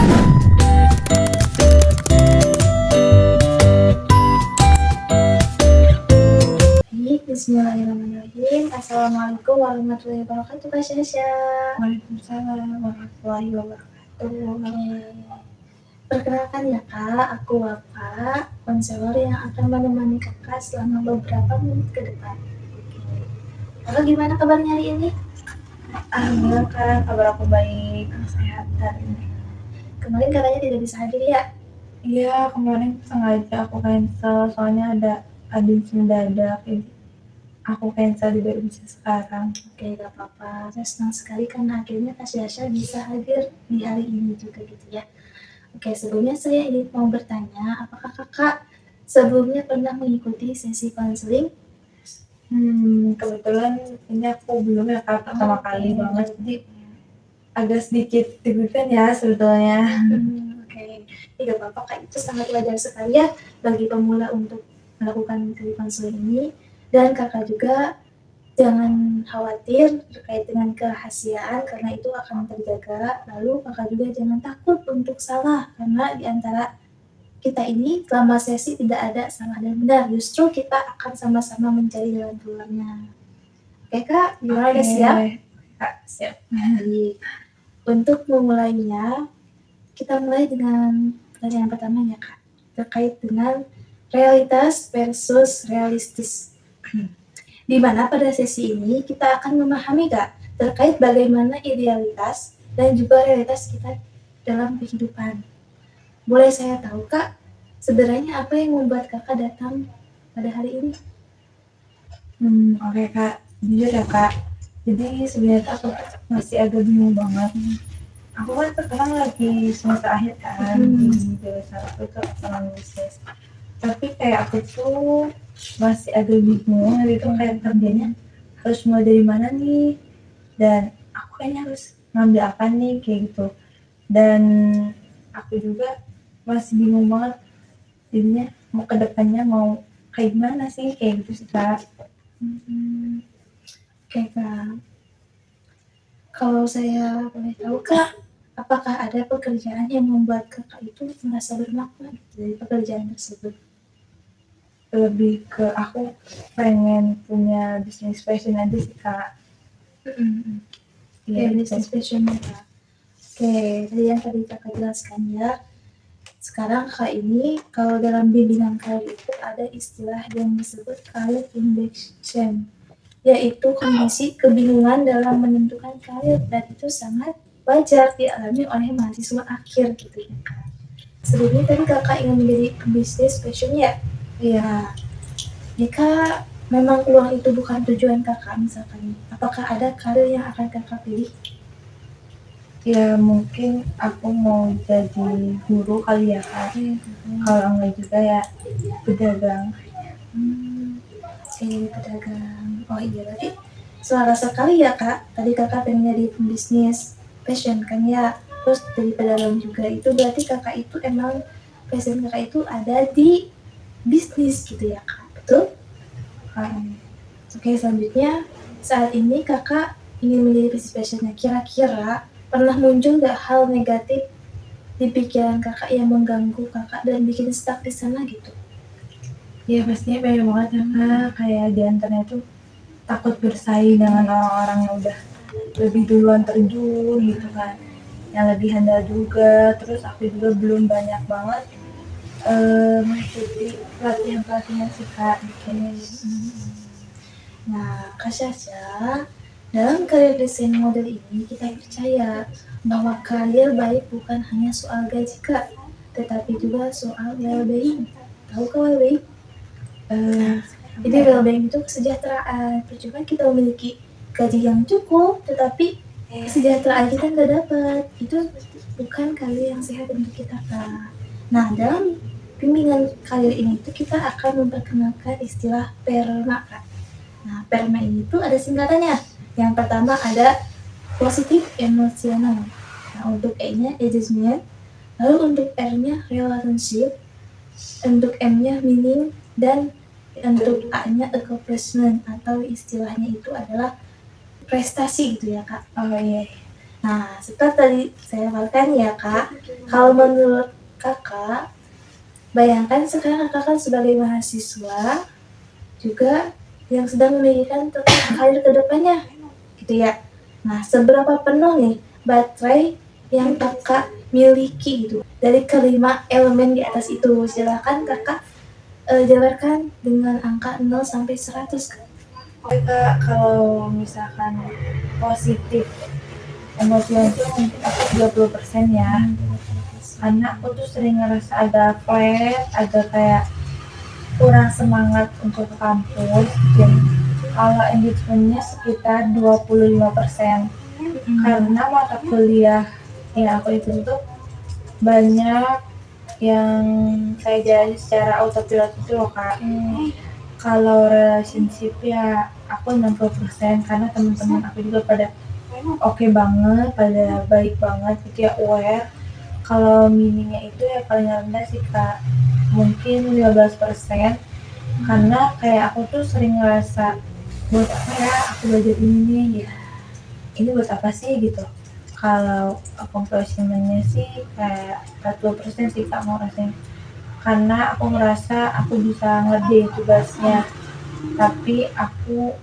Baik, bismillahirrahmanirrahim. Assalamualaikum warahmatullahi wabarakatuh, Kak Syasha. Waalaikumsalam warahmatullahi wabarakatuh. Perkenalkan ya Kak, aku Wafa, konselor yang akan menemani Kakak selama beberapa menit ke depan. Kakak gimana kabarnya hari ini? Alhamdulillah Kak, kabar aku baik, sehat hari ini. Kemarin katanya tidak bisa hadir ya? Iya, kemarin sengaja aku cancel, soalnya ada audiens mendadak, jadi aku cancel di baru bisa sekarang. Oke, gak apa-apa. Saya senang sekali karena akhirnya Kak Syasha bisa hadir di hari ini juga gitu ya. Oke, sebelumnya saya ingin mau bertanya, apakah Kakak sebelumnya pernah mengikuti sesi konseling? Kebetulan ini aku belum ya Kak, pertama kali banget, jadi agak sedikit deg-degan ya sebetulnya. Oke, tidak apa-apa Kak, itu sangat wajar sekali ya bagi pemula untuk melakukan sesi konseling ini. Dan Kakak juga jangan khawatir terkait dengan kerahasiaan karena itu akan terjaga. Lalu Kakak juga jangan takut untuk salah karena di antara kita ini selama sesi tidak ada salah dan benar, justru kita akan sama-sama mencari jalan keluarnya. Oke Kak, gimana, udah siap? Kak, siap. Baik. Untuk memulainya, kita mulai dengan pertanyaan pertamanya Kak, terkait dengan realitas versus realistis. Di mana pada sesi ini kita akan memahami Kak terkait bagaimana idealitas dan juga realitas kita dalam kehidupan. Boleh saya tahu Kak, sebenarnya apa yang membuat Kakak datang pada hari ini? Oke Kak, jujur ya Kak, jadi sebenarnya aku masih agak bingung banget. Aku kan sekarang lagi semester akhir kan, di jurusan aku itu ekonomi bisnis. Tapi kayak aku tuh masih agak bingung, itu kayak kerjanya harus mulai dari mana nih, dan aku kayaknya harus ngambil apa nih, kayak gitu. Dan aku juga masih bingung banget jadinya mau ke depannya mau kayak gimana sih, kayak gitu sih Kak. Oke Kak, kalau saya boleh tahu Kak, apakah ada pekerjaan yang membuat Kakak itu merasa bermakna dari pekerjaan tersebut? Lebih ke aku pengen punya bisnis fashion aja sih Kak. Oke, bisnis passionnya Kak. Oke, tadi yang Kakak jelaskan ya. Sekarang Kak ini, kalau dalam bimbingan karir itu ada istilah yang disebut career indecision, yaitu kondisi kebingungan dalam menentukan karir, dan itu sangat wajar dialami oleh mahasiswa akhir gitu ya Kak. Sebelumnya tadi Kakak ingin menjadi pebisnis fashion ya? Iya. Jika memang uang itu bukan tujuan Kakak misalkan, apakah ada karir yang akan Kakak pilih? Ya mungkin aku mau jadi guru kali ya Kak. Kalau enggak juga ya pedagang. Oke, pedagang. Oh iya, berarti selera sekali ya Kak. Tadi Kakak pengen jadi pembisnis fashion kan ya. Terus jadi pedagang juga. Itu berarti Kakak itu emang passion Kakak itu ada di bisnis gitu ya Kak. Betul? Oke, selanjutnya saat ini Kakak ingin menjadi bisnis fashionnya. Kira-kira pernah muncul nggak hal negatif di pikiran Kakak yang mengganggu Kakak dan bikin stuck di sana gitu? Ya pastinya banyak banget ya Kak. Kayak di antaranya tuh takut bersaing dengan orang-orang yang udah lebih duluan terjun gitu kan, yang lebih handal juga. Terus aku juga belum banyak banget mengikuti pelatihan-pelatihan sih Kak. Nah, Kak Syasha, dalam karir desain model ini kita percaya bahwa karir baik bukan hanya soal gaji Kak, tetapi juga soal well-being. Tahu well-being? Jadi well-being itu kesejahteraan. Percuma kita memiliki gaji yang cukup, tetapi kesejahteraan kita nggak dapat. Itu bukan karir yang sehat untuk kita Kak. Nah, dalam bimbingan karir ini tuh kita akan memperkenalkan istilah PERMA Kak. Nah, PERMA ini tuh ada singkatannya. Yang pertama ada positif emosional. Nah, untuk E-nya engagement, lalu untuk R-nya relationship, untuk M-nya meaning, dan untuk A-nya accomplishment atau istilahnya itu adalah prestasi gitu ya Kak. Oh iya. Nah, setelah tadi saya paparkan ya Kak, Kalau menurut kakak, bayangkan sekarang kakak kan sebagai mahasiswa juga yang sedang memikirkan tentang karir kedepannya, gitu ya. Nah, seberapa penuh nih baterai yang kakak miliki gitu dari kelima elemen di atas itu? Silakan kakak jabarkan dengan angka 0 sampai 100. Oke kak, kalau misalkan positif emosian tuh mungkin aku 30% ya. Karena aku tuh sering ngerasa agak flat, agak kayak kurang semangat untuk ke kampus. Dan kalau engagementnya sekitar 25%. Karena mata kuliah yang aku ikut itu banyak yang saya jalani secara autopilot itu loh kak. Kalau relationship ya aku 60% karena teman-teman aku juga pada oke banget, pada baik banget gitu ya, aware. Kalau minimnya itu ya paling rendah sih kak, mungkin 15%. Karena kayak aku tuh sering ngerasa buat apa ya aku belajar ini nih gitu, ini buat apa sih gitu. Kalau accomplishment-nya sih kayak 40% sih kak mau rasain, karena aku ngerasa aku bisa ngerjain tugasnya tapi aku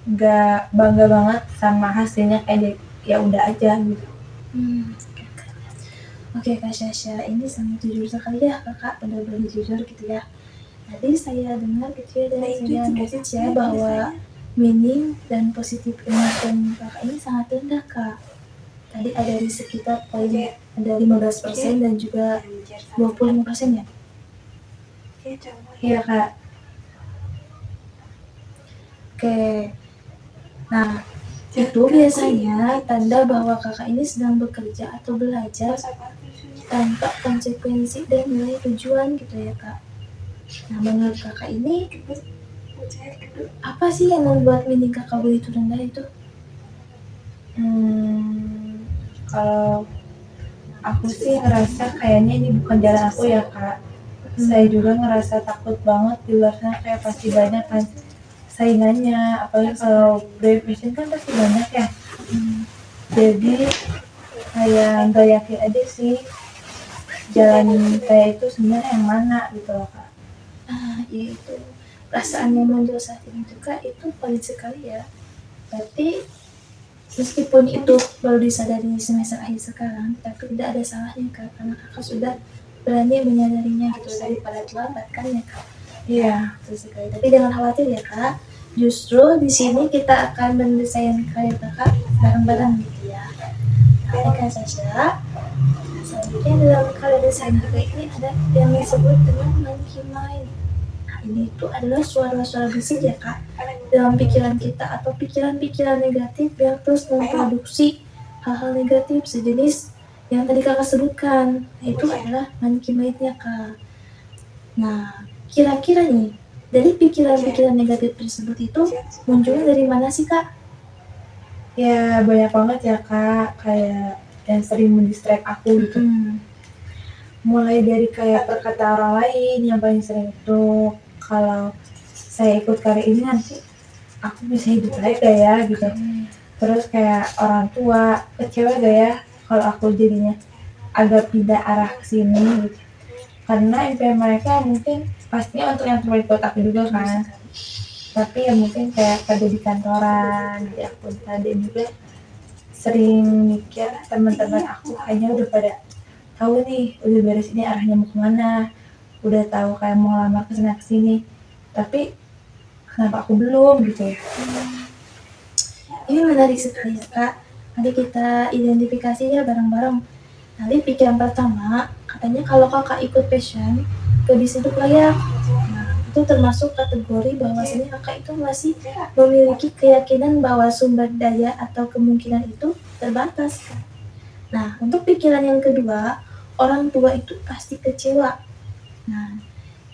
nggak bangga banget sama hasilnya, kayak ya udah aja gitu. Oke Kak Syasha, ini sangat jujur sekali ya kakak, benar-benar jujur gitu ya. Tadi saya dengar gitu ya dari media message ya bahwa meaning dan positif emotion kakak ini sangat rendah kak. Tadi ada di sekitar poin ada 15% dan juga 25% ya. Iya kak. Oke, nah itu biasanya tanda bahwa kakak ini sedang bekerja atau belajar tanpa konsekuensi dan nilai tujuan gitu ya kak. Nah menurut kakak ini apa sih yang membuat meaning kakak begitu rendah itu? Kalau aku sih ngerasa kayaknya ini bukan jalan aku ya kak. Saya juga ngerasa takut banget di luar sana, kayak pasti banyak kan saingannya, apalagi kalau brave fashion kan pasti banyak ya. Jadi kayak nggak yakin aja sih jalan kayak itu sebenarnya yang mana gitu loh kak. Yaitu perasaan yang muncul saat ini tuh kak itu valid sekali ya. Tapi meskipun itu baru disadari semester akhir sekarang, tapi tidak ada salahnya kak, karena kakak sudah berani menyadarinya gitu daripada terlambat kan ya kak. Iya. Betul sekali. Tapi jangan khawatir ya kak. Justru di sini kita akan mendesain karir kakak bareng-bareng gitu ya. Nah, Kak Sasha, selanjutnya dalam karir desain kakak ini ada yang disebut dengan monkey mind. Nah, ini itu adalah suara-suara bisik ya kak dalam pikiran kita atau pikiran-pikiran negatif yang terus memproduksi hal-hal negatif sejenis yang tadi kakak sebutkan. Nah, itu adalah monkey mind-nya kak. Nah, kira-kira nih dari pikiran-pikiran negatif tersebut itu munculnya dari mana sih kak? Ya banyak banget ya kak, kayak yang sering mendistract aku gitu. Mulai dari kayak perkataan orang lain yang paling sering itu, kalau saya ikut karir ini nanti aku bisa hidup baik gak ya gitu. Terus kayak orang tua kecewa gak ya kalau aku jadinya agak pindah arah ke sini gitu. Karena impian mereka mungkin pastinya untuk yang terbaik buat aku juga kan. Tapi ya mungkin kayak kerja di kantoran, di akuntan, dan juga sering mikir teman-teman aku kayaknya udah pada tahu nih, udah beres ini arahnya mau kemana, udah tahu kayak mau lamar kesana kesini, tapi kenapa aku belum gitu ya. Ini menarik sekali ya kak. Nanti kita identifikasinya bareng-bareng. Nanti pikiran pertama, katanya kalau kakak ikut passion, gak bisa hidup layak. Nah, itu termasuk kategori bahwasanya kakak itu masih memiliki keyakinan bahwa sumber daya atau kemungkinan itu terbatas. Nah, untuk pikiran yang kedua, orang tua itu pasti kecewa. Nah,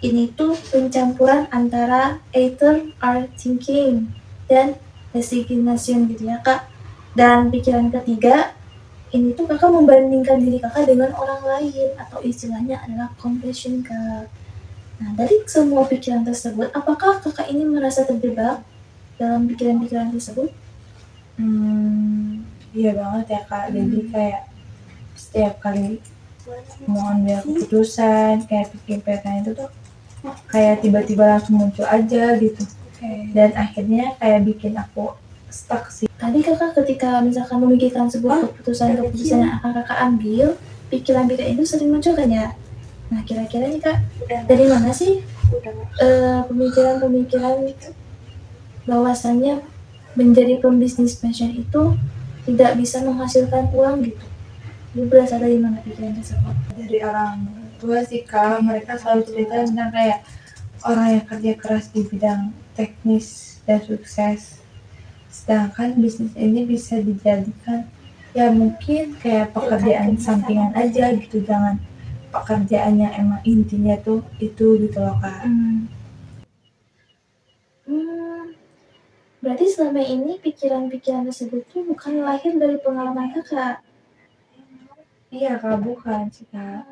ini tuh pencampuran antara either are thinking dan resignation gitu ya kak. Dan pikiran ketiga, ini tuh kakak membandingkan diri kakak dengan orang lain atau istilahnya adalah comparison kak. Nah dari semua pikiran tersebut, apakah kakak ini merasa terjebak dalam pikiran-pikiran tersebut? Iya banget ya kak, jadi kayak setiap kali mau ambil keputusan, kayak pikiran itu tuh kayak tiba-tiba langsung muncul aja gitu. Dan akhirnya kayak bikin aku stuck sih. Tadi kakak ketika misalkan memikirkan sebuah keputusan yang akan kakak ambil, pikiran-pikiran itu sering muncul kan ya? Nah kira-kira nih kak, dari mana sih pemikiran-pemikiran bahwasannya menjadi pembisnis fashion itu tidak bisa menghasilkan uang gitu? Itu berasal dari mana pikiran tersebut? Dari orang tua sih kak, mereka selalu cerita tentang kayak orang yang kerja keras di bidang teknis dan sukses, sedangkan bisnis ini bisa dijadikan ya mungkin kayak pekerjaan sampingan aja gitu, jangan pekerjaannya emang intinya tuh itu gitu loh kak. Berarti selama ini pikiran-pikiran tersebut tuh bukan lahir dari pengalaman kakak? Iya kak, bukan sih kak.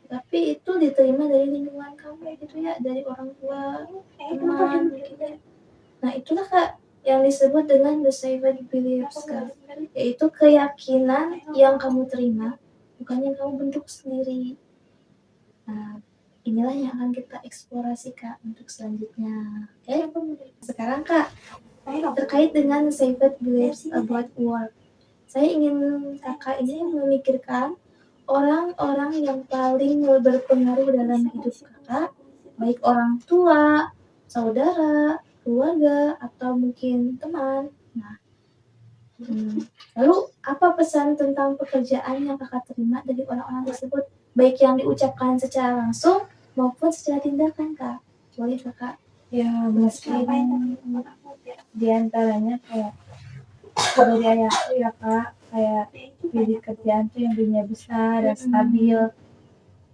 Tapi itu diterima dari lingkungan kamu gitu ya, dari orang tua, teman gitu ya. Nah itulah kak yang disebut dengan the seven beliefs kak, yaitu keyakinan yang kamu terima, bukan yang kamu bentuk sendiri. Nah inilah yang akan kita eksplorasi kak untuk selanjutnya. Oke? Sekarang kak, terkait dengan seven beliefs about work, saya ingin kakak ini memikirkan orang-orang yang paling berpengaruh dalam hidup kakak, baik orang tua, saudara, keluarga, atau mungkin teman. Nah, lalu apa pesan tentang pekerjaan yang kakak terima dari orang-orang tersebut, baik yang diucapkan secara langsung maupun secara tindakan kak? Boleh kakak? Ya mungkin diantaranya kayak dari ayahku ya kak, kayak pilih kerjaan tuh yang dunia besar dan stabil.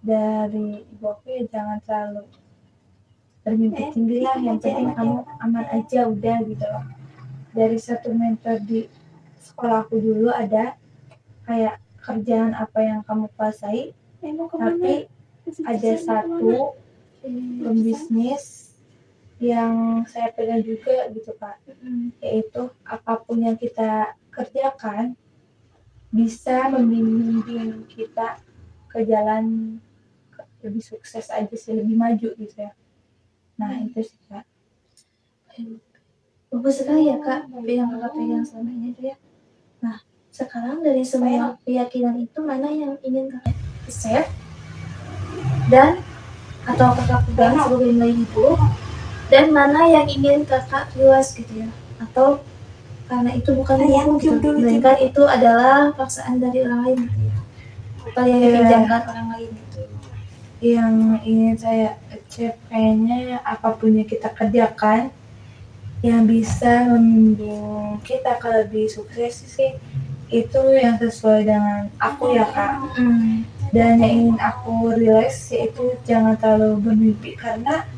Dari ibu aku ya jangan terlalu bermimpi tinggi lah, yang penting kamu aman aja udah gitu loh. Dari satu mentor di sekolah aku dulu ada kayak kerjaan apa yang kamu kuasai, tapi ada satu pembisnis yang saya pegang juga gitu kak, yaitu apapun yang kita kerjakan bisa membimbing kita ke jalan lebih sukses aja sih, lebih maju gitu ya. Nah itu sih kak. Bagus sekali ya kak, yang kakak pegang selama ini tuh ya. Nah, sekarang dari semua keyakinan itu mana yang ingin kakak save dan atau kakak pegang sebagai nilai hidup, dan mana yang ingin kakak luas gitu ya, atau karena itu bukan milikmu gitu, melainkan itu adalah paksaan dari orang lain gitu ya, atau yang dipinjamkan orang lain gitu. Yang ingin saya achieve kayaknya apapun yang kita kerjakan yang bisa membimbing kita ke lebih sukses sih, itu yang sesuai dengan aku ya kak. Dan yang ingin aku realize yaitu jangan terlalu bermimpi, karena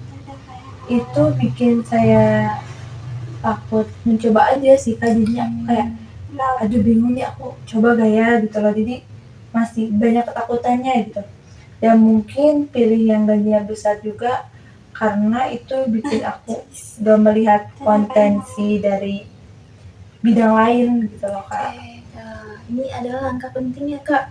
itu bikin saya takut mencoba aja sih kak. Jadinya aku kayak aduh bingung nih aku coba gak ya gitu loh, jadi masih banyak ketakutannya gitu. Dan mungkin pilih yang gajinya besar juga karena itu bikin aku udah melihat potensi dari bidang lain gitu loh kak. Nah, ini adalah langkah penting ya kak.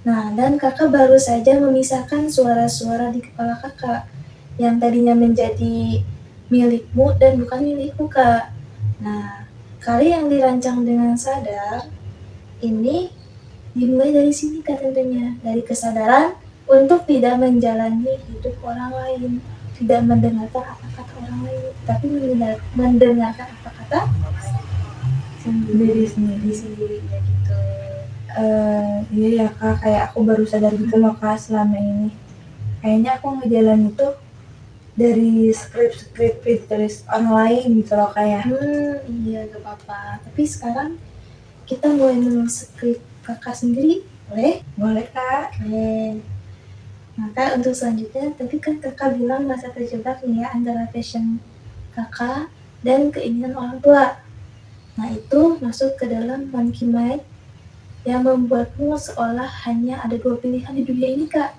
Nah, dan kakak baru saja memisahkan suara-suara di kepala kakak yang tadinya menjadi milikmu dan bukan milikmu kak. Nah, kali yang dirancang dengan sadar ini dimulai dari sini kak, tentunya dari kesadaran untuk tidak menjalani hidup orang lain, tidak mendengarkan apa kata orang lain, tapi mendengarkan apa kata Diri sendiri ya gitu. Iya ya kak, kayak aku baru sadar gitu loh kak, selama ini kayaknya aku ngejalan itu dari skrip ditulis orang lain gitu loh kayak. Iya gak apa-apa, tapi sekarang kita mulai menulis skrip kakak sendiri, boleh? Boleh kak. Oke. Maka untuk selanjutnya, tadi kan kakak bilang masa terjebak nih ya antara passion kakak dan keinginan orang tua. Nah itu masuk ke dalam monkey mind yang membuatmu seolah hanya ada dua pilihan di dunia ini kak.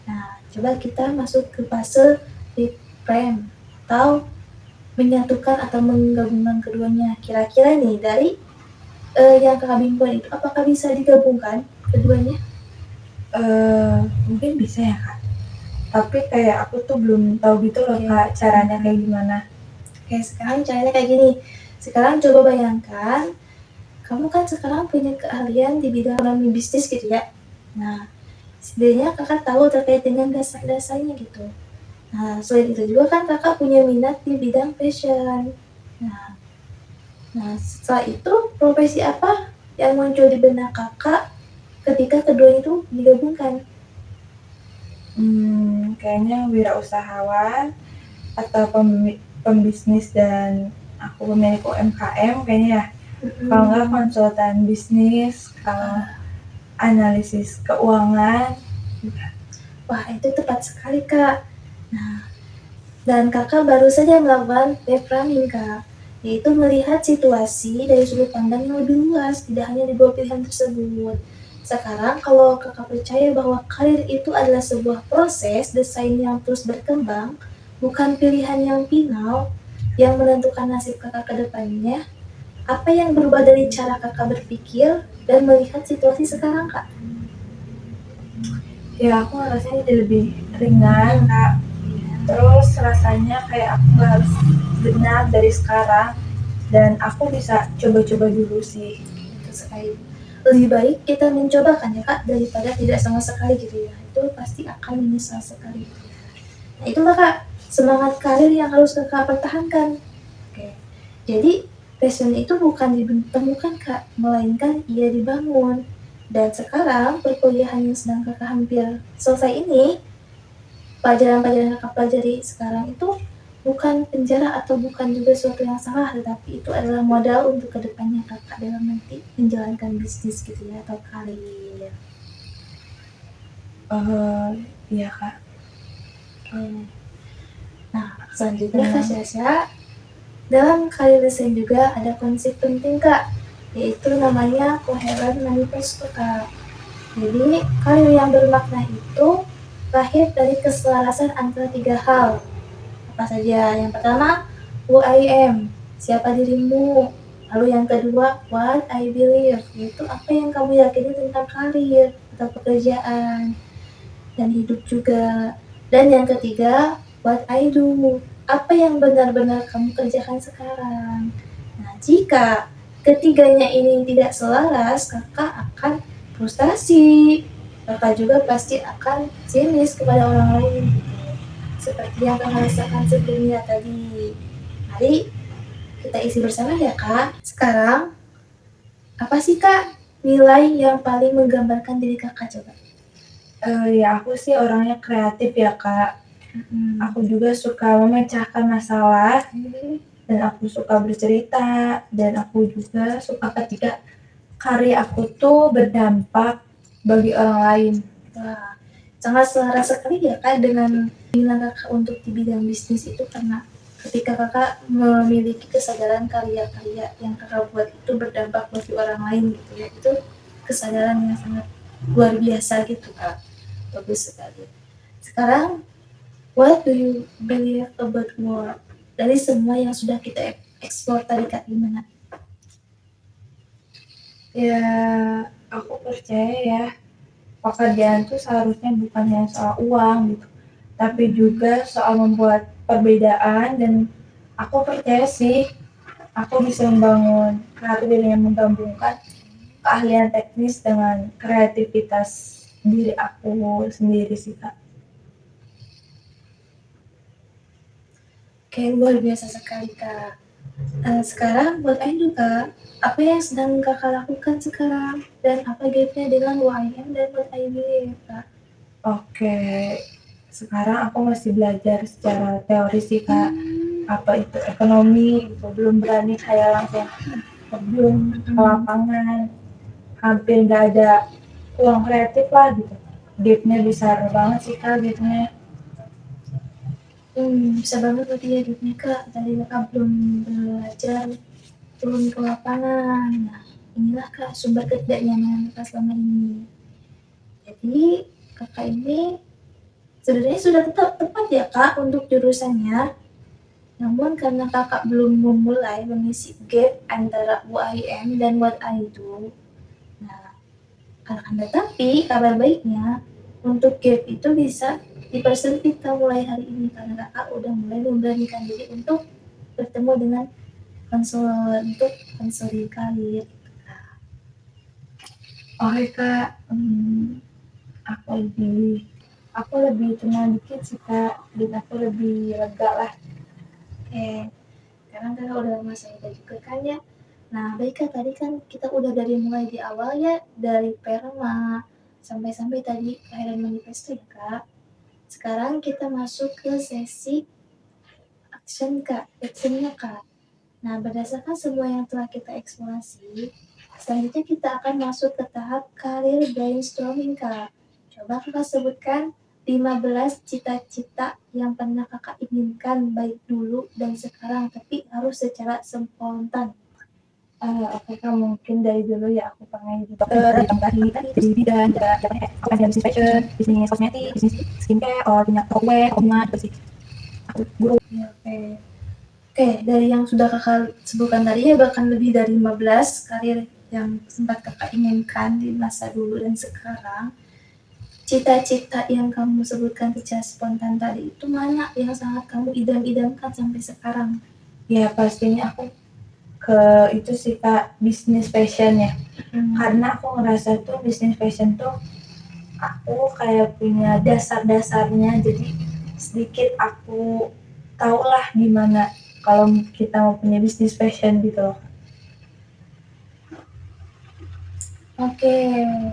Nah coba kita masuk ke fase reframe atau menyatukan atau menggabungkan keduanya. Kira-kira nih dari yang kakak bimbing itu apakah bisa digabungkan keduanya? Mungkin bisa ya Kak, tapi kayak aku tuh belum tahu gitu loh Oke. Kak, caranya kayak gimana. Oke, sekarang caranya kayak gini. Sekarang coba bayangkan, kamu kan sekarang punya keahlian di bidang ekonomi bisnis gitu ya. Nah, setidaknya kakak tahu terkait dengan dasar-dasarnya gitu. Nah, selain itu juga kan kakak punya minat di bidang fashion. Nah, setelah itu profesi apa yang muncul di benak kakak ketika kedua itu digabungkan? Kayaknya wirausahawan atau pembisnis dan aku pemilik UMKM kayaknya ya. Kalau nggak konsultan bisnis, kalau analisis keuangan. Wah, itu tepat sekali kak. Nah, dan kakak baru saja melakukan reframing kak, yaitu melihat situasi dari sudut pandang yang lebih luas, tidak hanya di bawah pilihan tersebut. Sekarang kalau kakak percaya bahwa karir itu adalah sebuah proses desain yang terus berkembang, bukan pilihan yang final yang menentukan nasib kakak ke depannya, apa yang berubah dari cara kakak berpikir dan melihat situasi sekarang kak? Ya aku rasanya jadi lebih ringan Kak. Terus rasanya kayak aku nggak harus benar dari sekarang dan aku bisa coba-coba dulu sih. Itu sekali. Lebih baik kita mencoba kan ya kak daripada tidak sama sekali gitu ya. Itu pasti akan menyesal sekali. Nah itulah kak semangat karir yang harus kakak pertahankan. Oke. Jadi passion itu bukan ditemukan kak, melainkan ia dibangun. Dan sekarang perkuliahan yang sedang kakak hampir selesai ini, pelajaran-pelajaran yang kakak pelajari sekarang itu bukan penjara atau bukan juga sesuatu yang salah, tetapi itu adalah modal untuk kedepannya kakak dalam nanti menjalankan bisnis gitu ya atau karir. Iya Kak. Oke. Nah selanjutnya kak Syasha, dalam karir desain juga ada konsep penting kak, yaitu namanya coherent manifesto kak. Jadi karir yang bermakna itu lahir dari keselarasan antara tiga hal. Apa saja? Yang pertama, who I am, siapa dirimu. Lalu yang kedua, what I believe, yaitu apa yang kamu yakini tentang karir atau pekerjaan dan hidup juga. Dan yang ketiga, what I do, apa yang benar-benar kamu kerjakan sekarang. Nah, jika ketiganya ini tidak selaras, kakak akan frustasi. Kakak juga pasti akan sinis kepada orang lain gitu. Seperti yang kakak rasakan sebelumnya tadi. Mari kita isi bersama ya kak. Sekarang, apa sih kak nilai yang paling menggambarkan diri kakak coba? Ya aku sih orangnya kreatif ya Kak. Aku juga suka memecahkan masalah dan aku suka bercerita dan aku juga suka ketika karya aku tuh berdampak bagi orang lain. Wah, sangat selaras sekali ya kak dengan bilang kakak untuk di bidang bisnis itu, karena ketika kakak memiliki kesadaran karya-karya yang kakak buat itu berdampak bagi orang lain gitu ya, itu kesadaran yang sangat luar biasa gitu kak, bagus sekali. Sekarang, what do you believe about work? Dari semua yang sudah kita eksplor tadi kak, gimana? Ya aku percaya ya pekerjaan tuh seharusnya bukan hanya soal uang gitu, tapi juga soal membuat perbedaan dan aku percaya sih aku bisa membangun karir yang menggabungkan keahlian teknis dengan kreativitas diri aku sendiri sih Kak. Oke, luar biasa sekali kak. Sekarang buat Ain juga, apa yang sedang kakak lakukan sekarang dan apa gapnya dengan UIM dan what I believe kak? Oke, sekarang aku masih belajar secara teori sih Kak, apa itu ekonomi gitu, belum berani kayak langsung terjun ke lapangan, hampir nggak ada uang kreatif lah gitu, gapnya besar banget sih Kak gapnya. Bisa banget berarti ya hidupnya kak, tadi kakak belum belajar turun ke lapangan. Nah, inilah kak sumber ketidaknyamanan kakak selama ini. Jadi kakak ini sebenarnya sudah tetap tepat ya kak untuk jurusannya, namun karena kakak belum memulai mengisi gap antara UIM dan what I do, nah Akan tetapi kabar baiknya untuk gap itu bisa dipersempit mulai hari ini karena kakak udah mulai memberanikan diri untuk bertemu dengan konselor karir. Oke kak, aku lebih tenang dikit sih kak, dan aku lebih lega lah. Oke, sekarang kakak udah masa itu juga kan ya. Nah baik kak, tadi kan kita udah dari mulai di awal ya, dari perma sampai tadi akhiran manifesto ya kak. Sekarang kita masuk ke sesi actionnya kak. Nah berdasarkan semua yang telah kita eksplorasi, selanjutnya kita akan masuk ke tahap karir brainstorming kak. Coba kakak sebutkan 15 cita-cita yang pernah kakak inginkan baik dulu dan sekarang, tapi harus secara spontan. Oke kak, mungkin dari dulu ya aku pengen jadi dokter, jadi bidan, aku pengen bisnis fashion, bisnis kosmetik, bisnis skincare, atau punya toko rumah gitu sih. Aku guru. Ya, Oke, dari yang sudah kakak sebutkan tadi ya, bahkan lebih dari 15 karir yang sempat kakak inginkan di masa dulu dan sekarang, cita-cita yang kamu sebutkan secara spontan tadi itu mana yang sangat kamu idam-idamkan sampai sekarang? Ya pastinya aku ke itu sih kak, bisnis fashion ya. Karena aku ngerasa tuh bisnis fashion tuh aku kayak punya dasar-dasarnya, jadi sedikit aku tau lah gimana kalau kita mau punya bisnis fashion gitu loh. Oke,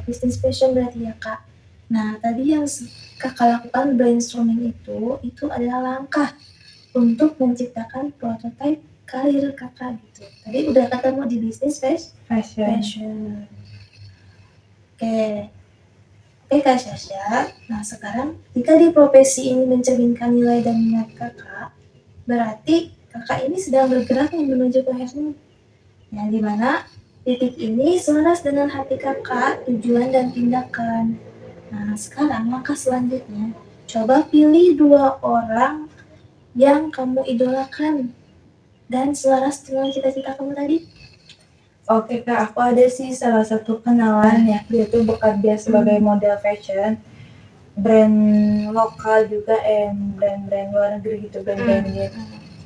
bisnis fashion berarti ya kak. Nah tadi yang kakak lakukan brainstorming itu adalah langkah untuk menciptakan prototipe karir kakak gitu. Tadi udah ketemu di bisnis fashion. Oke Kak Syasha, nah sekarang jika di profesi ini mencerminkan nilai dan minat kakak, berarti kakak ini sedang bergerak menuju passion, yang dimana titik ini selaras dengan hati kakak, tujuan dan tindakan. Nah sekarang langkah selanjutnya, coba pilih 2 orang yang kamu idolakan dan selaras dengan cita-cita kamu tadi. Oke kak, aku ada sih salah satu kenalan ya, dia tuh bekerja sebagai model fashion, brand lokal juga, brand luar negeri gitu, brand gitu.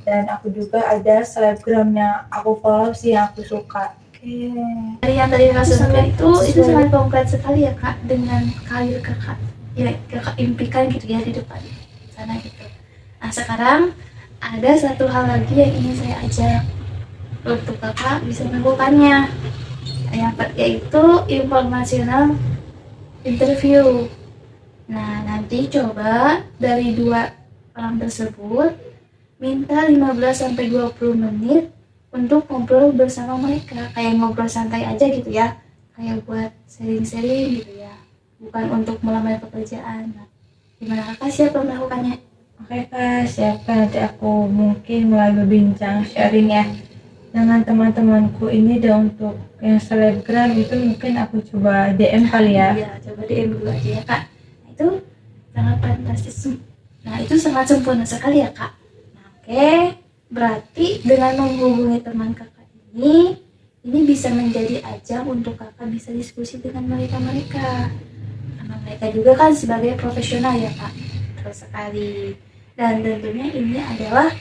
Dan aku juga ada selebgram yang aku follow sih, yang aku suka. Oke. Dari yang tadi kakak sebutkan itu sangat konkret sekali ya kak dengan karir kakak. Ya kakak impikan gitu ya di depan sana gitu. Nah sekarang ada satu hal lagi yang ingin saya ajak untuk kakak bisa melakukannya, yaitu informational interview. Nah nanti coba dari 2 orang tersebut minta 15-20 menit untuk ngobrol bersama mereka, kayak ngobrol santai aja gitu ya, kayak buat sharing-sharing gitu ya, bukan untuk melamar pekerjaan. Nah, gimana kakak siap melakukannya? Oke kak, siap kak, nanti aku mungkin mulai berbincang sharing ya dengan teman-temanku ini deh. Untuk yang selebgram itu mungkin aku coba DM kali ya. Iya, coba DM dulu aja ya kak. Nah, itu sangat fantastis. Nah itu sangat sempurna sekali ya kak. Nah, oke, berarti dengan menghubungi teman kakak ini bisa menjadi ajang untuk kakak bisa diskusi dengan mereka karena mereka juga kan sebagai profesional ya kak. Terus sekali, dan tentunya ini adalah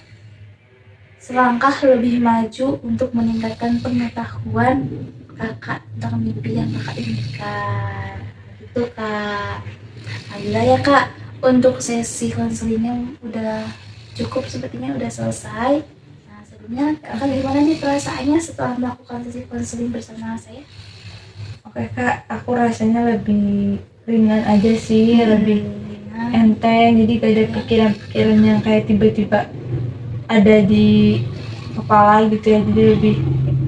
selangkah lebih maju untuk meningkatkan pengetahuan kakak tentang mimpi yang kakak inginkan gitu kak. Alhamdulillah ya kak, untuk sesi konselingnya udah cukup, sepertinya udah selesai. Nah sebelumnya kakak gimana nih perasaannya setelah melakukan sesi konseling bersama saya? Oke kak, aku rasanya lebih ringan aja sih, lebih enteng, jadi gak ada pikiran-pikiran yang kayak tiba-tiba ada di kepala gitu ya, jadi lebih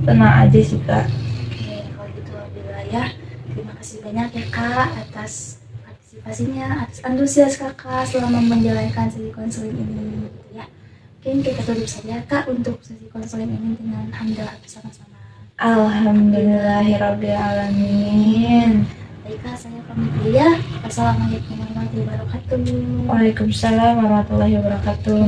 tenang aja sih kak. Oke, kalau gitu alhamdulillah ya. Terima kasih banyak ya kak atas partisipasinya, atas antusias kakak selama menjalankan sesi konseling ini gitu ya. Mungkin kita tutup saja kak untuk sesi konseling ini dengan hamdalah bersama-sama. Alhamdulillahirabbil alamin. Baik kak, saya pamit dulu ya. Wassalamualaikum warahmatullahi wabarakatuh. Waalaikumsalam warahmatullahi wabarakatuh.